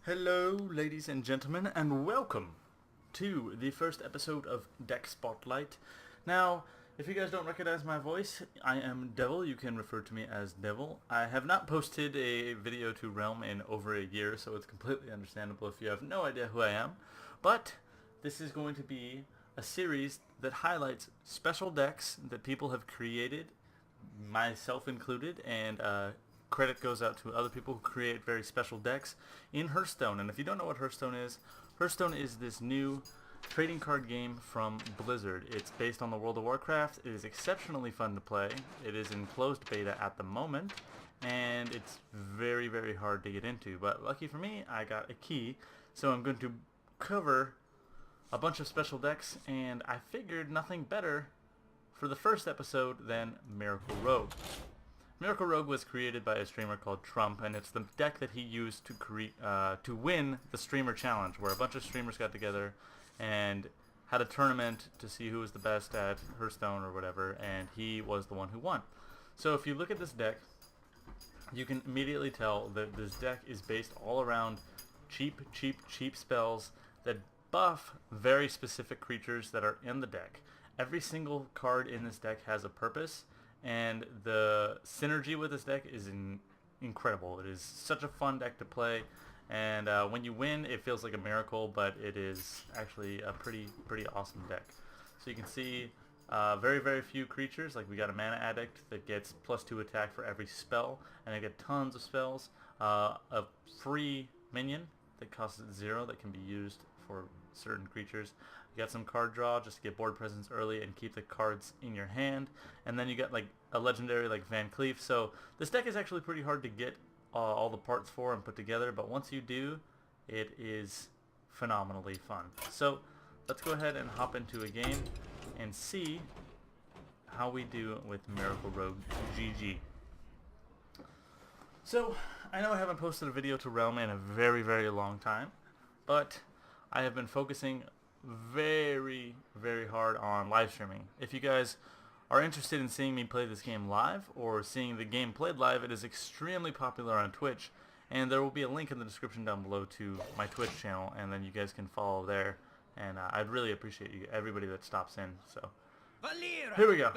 Hello, ladies and gentlemen, and welcome to the first episode of Deck Spotlight. Now, if you guys don't recognize my voice, I am Devil. You can refer to me as Devil. I have not posted a video to Realm in over a year, so it's completely understandable if you have no idea who I am. But this is going to be a series that highlights special decks that people have created, myself included, and credit goes out to other people who create very special decks in Hearthstone. And if you don't know what Hearthstone is this new trading card game from Blizzard. It's based on the World of Warcraft. It is exceptionally fun to play. It is in closed beta at the moment, and it's very, very hard to get into. But lucky for me, I got a key, so I'm going to cover a bunch of special decks, and I figured nothing better for the first episode than Miracle Rogue. Miracle Rogue was created by a streamer called Trump, and it's the deck that he used to win the streamer challenge, where a bunch of streamers got together and had a tournament to see who was the best at Hearthstone or whatever, and he was the one who won. So if you look at this deck, you can immediately tell that this deck is based all around cheap spells that buff very specific creatures that are in the deck. Every single card in this deck has a purpose, and the synergy with this deck is incredible. It is such a fun deck to play, and when you win, it feels like a miracle, but it is actually a pretty awesome deck. So you can see very, very few creatures. Like, we got a Mana Addict that gets +2 attack for every spell, and I get tons of spells. A free minion that costs 0 that can be used for certain creatures. You got some card draw just to get board presence early and keep the cards in your hand, and then you got like a legendary like Van Cleef. So this deck is actually pretty hard to get all the parts for and put together, but once you do, it is phenomenally fun. So let's go ahead and hop into a game and see how we do with Miracle Rogue GG. So I know I haven't posted a video to Realm in a very, very long time, but I have been focusing very, very hard on live streaming. If you guys are interested in seeing me play this game live or seeing the game played live, it is extremely popular on Twitch, and there will be a link in the description down below to my Twitch channel, and then you guys can follow there, and I'd really appreciate everybody that stops in. So here we go.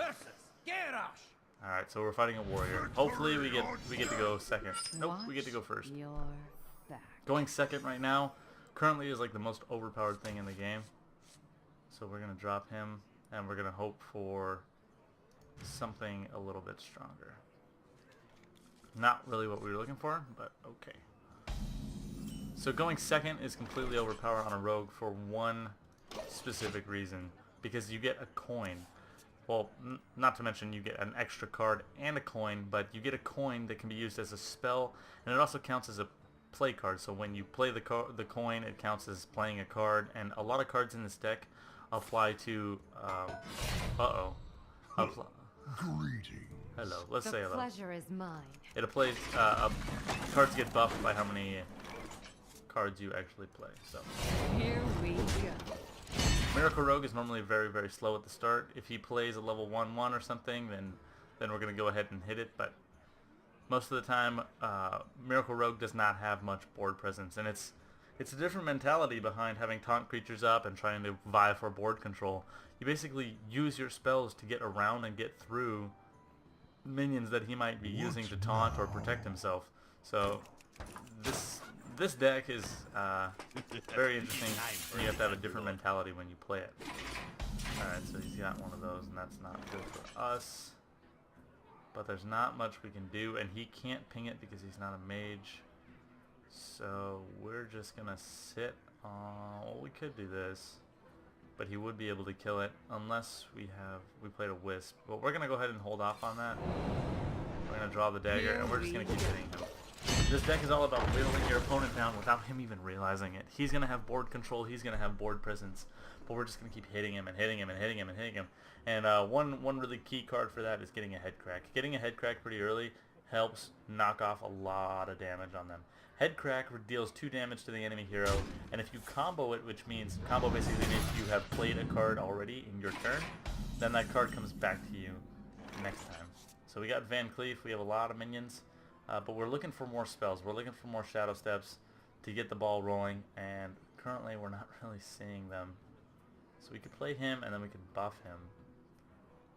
Alright, so we're fighting a warrior. Hopefully we get to go second. Nope, we get to go first. Going second right now currently is like the most overpowered thing in the game. So we're going to drop him, and we're going to hope for something a little bit stronger. Not really what we were looking for, but okay. So going second is completely overpowered on a rogue for one specific reason, because you get a coin. Well, not to mention you get an extra card and a coin, but you get a coin that can be used as a spell, and it also counts as a play card. So when you play the coin, it counts as playing a card, and a lot of cards in this deck apply to Greeting. Hello, let's say hello. The pleasure is mine. It applies cards get buffed by how many cards you actually play. So Here we go. Miracle Rogue is normally very, very slow at the start. If he plays a level 1/1 or something, then we're gonna go ahead and hit it, but most of the time, Miracle Rogue does not have much board presence, and it's a different mentality behind having taunt creatures up and trying to vie for board control. You basically use your spells to get around and get through minions that he might be using to taunt or protect himself. So this deck is very interesting. You have to have a different mentality when you play it. Alright, so he's got one of those, and that's not good for us. But there's not much we can do, and he can't ping it because he's not a mage. So we're just gonna sit on... Well, we could do this, but he would be able to kill it unless we played a wisp. But we're gonna go ahead and hold off on that. We're gonna draw the dagger, and we're just gonna keep hitting him. This deck is all about whittling your opponent down without him even realizing it. He's gonna have board control, he's gonna have board presence, but we're just gonna keep hitting him and hitting him and hitting him and hitting him. And one really key card for that is getting a head crack. Getting a head crack pretty early helps knock off a lot of damage on them. Head crack deals 2 damage to the enemy hero, and if you combo it, which means combo basically means you have played a card already in your turn, then that card comes back to you next time. So we got Van Cleef, we have a lot of minions, but we're looking for more spells. We're looking for more Shadow Steps to get the ball rolling, and currently we're not really seeing them. So we could play him and then we could buff him.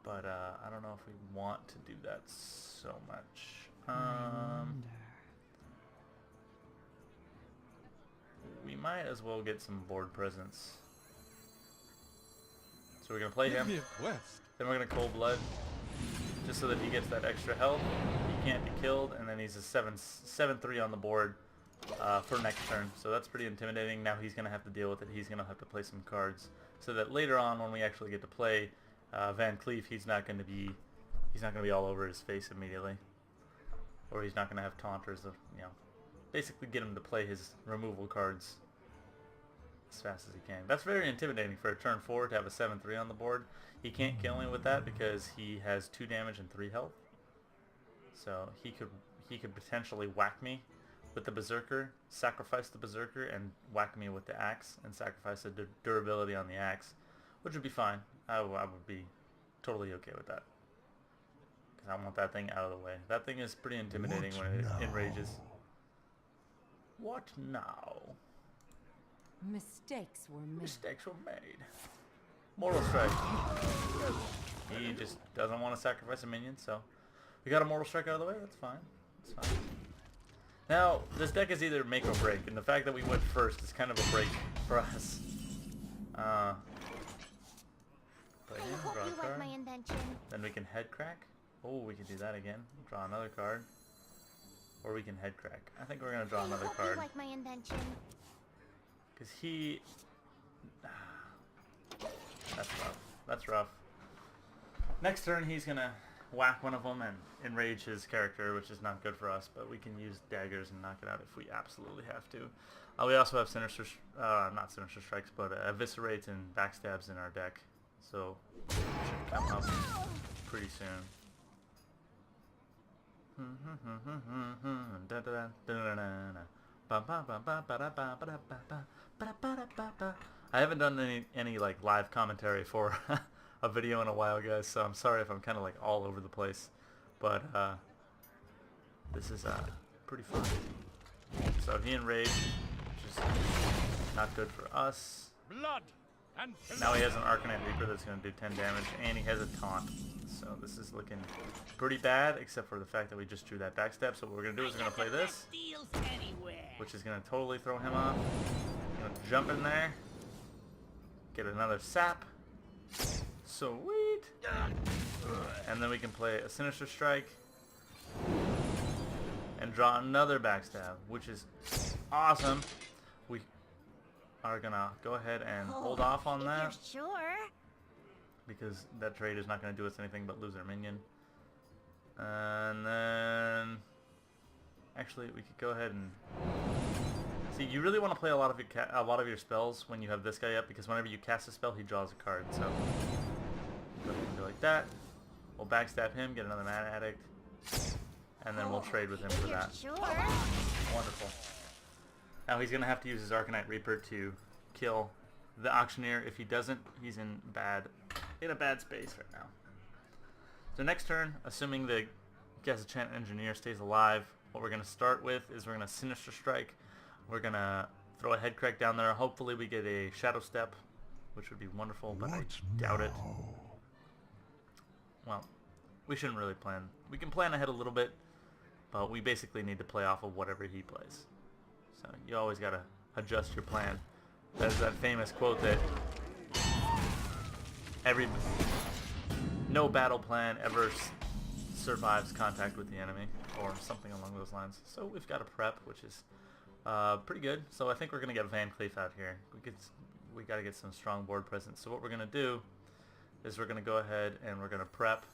But I don't know if we want to do that so much. We might as well get some board presence. So we're going to play him. Then we're going to Cold Blood. Just so that he gets that extra health. He can't be killed. And then he's a 7-3 on the board for next turn. So that's pretty intimidating. Now he's going to have to deal with it. He's going to have to play some cards. So that later on when we actually get to play Van Cleef, he's not going to be all over his face immediately. Or he's not going to have taunters of, you know, basically get him to play his removal cards as fast as he can. That's very intimidating for a turn 4 to have a 7-3 on the board. He can't kill me with that because he has 2 damage and 3 health. So he could potentially whack me with the Berserker, sacrifice the Berserker, and whack me with the axe, and sacrifice the durability on the axe, which would be fine. I would be totally okay with that. Because I want that thing out of the way. That thing is pretty intimidating when it enrages. What now? Mistakes were made. Mistakes were made. Mortal Strike. He just doesn't want to sacrifice a minion, so we got a Mortal Strike out of the way. That's fine. That's fine. Now, this deck is either make or break, and the fact that we went first is kind of a break for us. Play him, draw a card. Then we can head crack. Oh, we can do that again. Draw another card. Or we can head crack. I think we're going to draw another card. Because he... That's rough. That's rough. Next turn, he's going to whack one of them and enrage his character, which is not good for us, but we can use daggers and knock it out if we absolutely have to. We also have not Sinister Strikes, but Eviscerates and Backstabs in our deck, so it should come up pretty soon. I haven't done any like live commentary for a video in a while, guys, so I'm sorry if I'm kind of like all over the place, but this is pretty fun. So he enraged, which is not good for us. Now he has an Arcanite Reaper that's going to do 10 damage, and he has a taunt. So this is looking pretty bad, except for the fact that we just drew that backstab. So what we're going to do is we're going to play this, which is going to totally throw him off. Going to jump in there, get another sap. Sweet! And then we can play a Sinister Strike and draw another backstab, which is awesome. We are gonna go ahead and hold off on that. Sure. Because that trade is not going to do us anything but lose our minion. And then... Actually, we could go ahead and... See, you really want to play a lot of your spells when you have this guy up, because whenever you cast a spell, he draws a card. So, go ahead and do like that. We'll backstab him, get another Mana Addict, and then we'll trade with him for that. Sure. Wonderful. Now he's going to have to use his Arcanite Reaper to kill the Auctioneer. If he doesn't, he's in a bad space right now. So next turn, assuming the Gazachant Engineer stays alive, what we're going to start with is we're going to Sinister Strike. We're going to throw a head crack down there. Hopefully we get a Shadow Step, which would be wonderful, but I doubt it. Well, we shouldn't really plan. We can plan ahead a little bit, but we basically need to play off of whatever he plays. So you always got to adjust your plan. There's that famous quote that no battle plan ever survives contact with the enemy, or something along those lines. So we've got a prep, which is pretty good. So I think we're gonna get Van Cleef out here. We got to get some strong board presence. So what we're gonna do is we're gonna go ahead and we're gonna prep.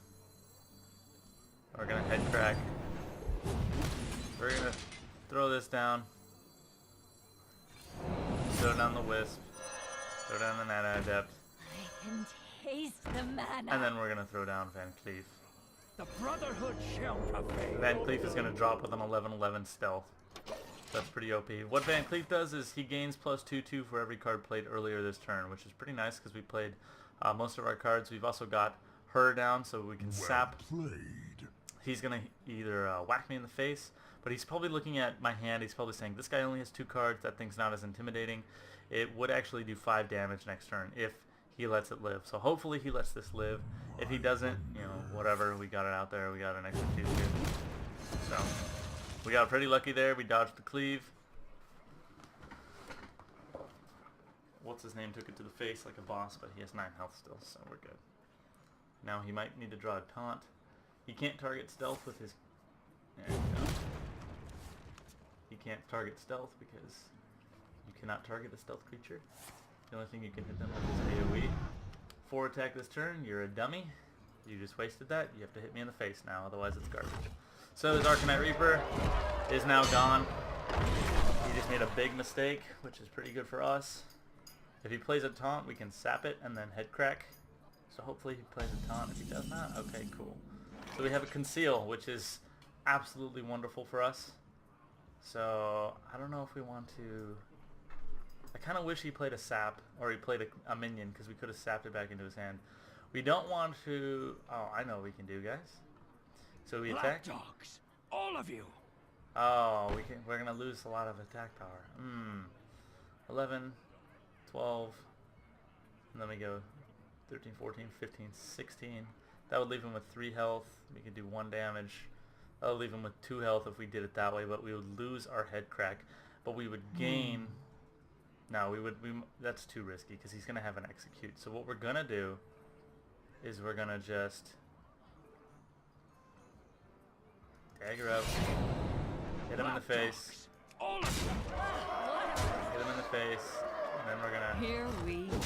We're gonna head crack. We're gonna throw this down. Throw down the Wisp. Throw down the Mana Adept. I can taste the mana. And then we're gonna throw down Van Cleef. The Brotherhood shall prevail. Van Cleef is gonna drop with an 11/11 stealth. That's pretty OP. What Van Cleef does is he gains +2/2 for every card played earlier this turn, which is pretty nice because we played most of our cards. We've also got her down, so we can sap. Played. he's going to either whack me in the face, but he's probably looking at my hand. He's probably saying, this guy only has 2 cards. That thing's not as intimidating. It would actually do 5 damage next turn if he lets it live. So hopefully he lets this live. If he doesn't, you know, whatever, we got it out there. We got an extra 2 too. So we got pretty lucky there. We dodged the cleave. What's his name took it to the face like a boss, but he has 9 health still, so we're good. Now he might need to draw a taunt. He can't target stealth with his... There we go. He can't target stealth because you cannot target a stealth creature. The only thing you can hit them with is AoE. 4 attack this turn, you're a dummy. You just wasted that. You have to hit me in the face now, otherwise it's garbage. So his Arcanite Reaper is now gone. He just made a big mistake, which is pretty good for us. If he plays a taunt, we can sap it and then head crack. So hopefully he plays a taunt. If he does not, okay, cool. So we have a conceal, which is absolutely wonderful for us. So I don't know if we want to... I kind of wish he played a sap, or he played a minion, because we could have sapped it back into his hand. We don't want to... Oh, I know what we can do, guys. So we attack. Black dogs, all of you. Oh, we're going to lose a lot of attack power. 11... 12, and then we go 13, 14, 15, 16. That would leave him with 3 health. We could do 1 damage. That would leave him with 2 health if we did it that way, but we would lose our head crack. But we would gain... No, that's too risky because he's going to have an execute. So what we're going to do is we're going to just dagger up, hit him in the face, hit him in the face, and then we're gonna Here we go.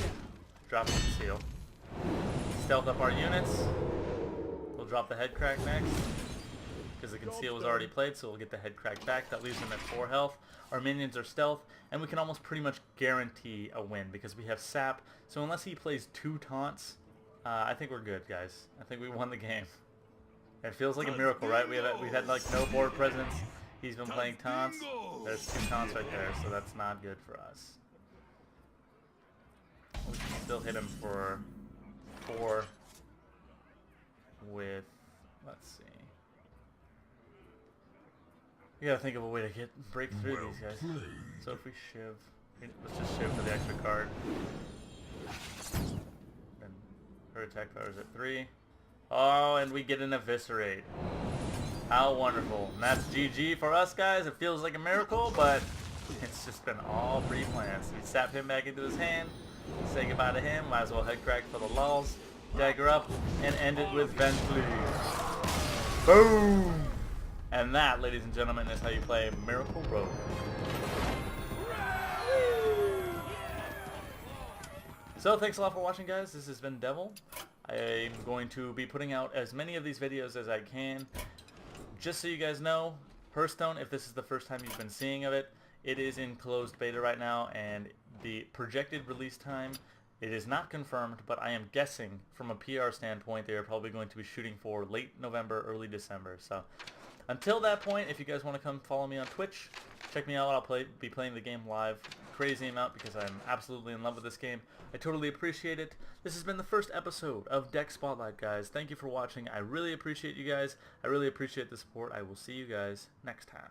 drop the conceal. Stealth up our units. We'll drop the head crack next. Because the conceal was already played, so we'll get the head crack back. That leaves him at 4 health. Our minions are stealth, and we can almost pretty much guarantee a win because we have sap. So unless he plays 2 taunts, I think we're good, guys. I think we won the game. It feels like a miracle, right? We've had like no board presence. He's been playing taunts. There's 2 taunts right there, so that's not good for us. We can still hit him for 4 with, let's see. We gotta think of a way to break through these guys. So if we shiv, let's just shiv for the extra card. And her attack power is at 3. Oh, and we get an eviscerate. How wonderful. And that's GG for us, guys. It feels like a miracle, but it's just been all pre-planned. So we sap him back into his hand. Say goodbye to him. Might as well head crack for the lulz. Dagger up and end it with Ventley. Boom! And that, ladies and gentlemen, is how you play Miracle Road. So thanks a lot for watching, guys. This has been Devil. I'm going to be putting out as many of these videos as I can. Just so you guys know, Hearthstone, if this is the first time you've been seeing of it, it is in closed beta right now, and the projected release time, it is not confirmed, but I am guessing from a PR standpoint they are probably going to be shooting for late November, early December. So until that point, if you guys want to come follow me on Twitch, check me out. I'll be playing the game live crazy amount because I'm absolutely in love with this game. I totally appreciate it. This has been the first episode of Deck Spotlight, guys. Thank you for watching. I really appreciate you guys. I really appreciate the support. I will see you guys next time.